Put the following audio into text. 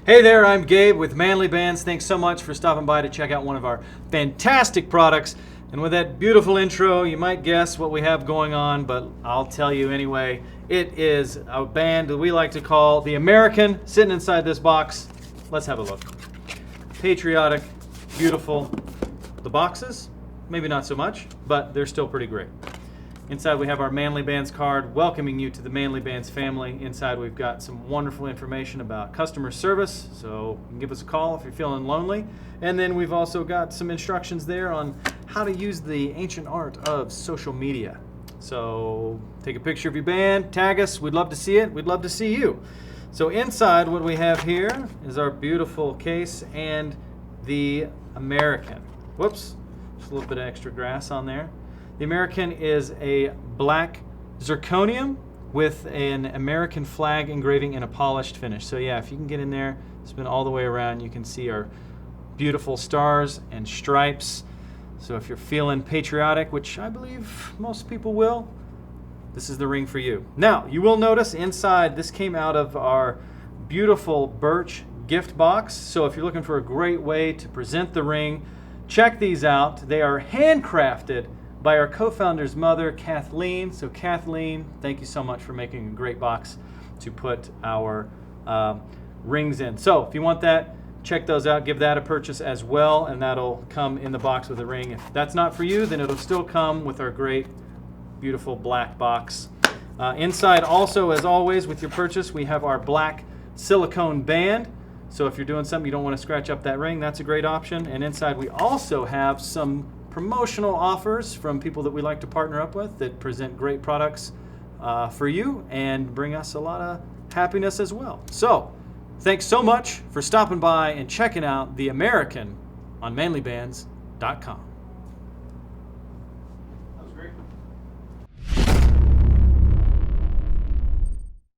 Hey there, I'm Gabe with Manly Bands. Thanks so much for stopping by to check out one of our fantastic products. And with that beautiful intro, you might guess what we have going on, but I'll tell you anyway. It is a band that we like to call the American, sitting inside this box. Let's have a look. Patriotic, beautiful. The boxes, maybe not so much, but they're still pretty great. Inside we have our Manly Bands card welcoming you to the Manly Bands family. Inside we've got some wonderful information about customer service, so you can give us a call if you're feeling lonely. And then we've also got some instructions there on how to use the ancient art of social media. So take a picture of your band, tag us, we'd love to see it, we'd love to see you. So inside what we have here is our beautiful case and the American. Whoops, just a little bit of extra grass on there. The American is a black zirconium with an American flag engraving and a polished finish. So yeah, if you can get in there, spin all the way around, you can see our beautiful stars and stripes. So if you're feeling patriotic, which I believe most people will, this is the ring for you. Now, you will notice inside, this came out of our beautiful birch gift box. So if you're looking for a great way to present the ring, check these out. They are handcrafted by our co-founder's mother, Kathleen. So Kathleen, thank you so much for making a great box to put our rings in. So if you want that, check those out, give that a purchase as well, and that'll come in the box with a ring. If that's not for you, then it'll still come with our great, beautiful black box. Inside also, as always, with your purchase, we have our black silicone band. So if you're doing something you don't want to scratch up that ring, that's a great option. And inside we also have some promotional offers from people that we like to partner up with that present great products for you and bring us a lot of happiness as well. So thanks so much for stopping by and checking out the American on manlybands.com. That was great.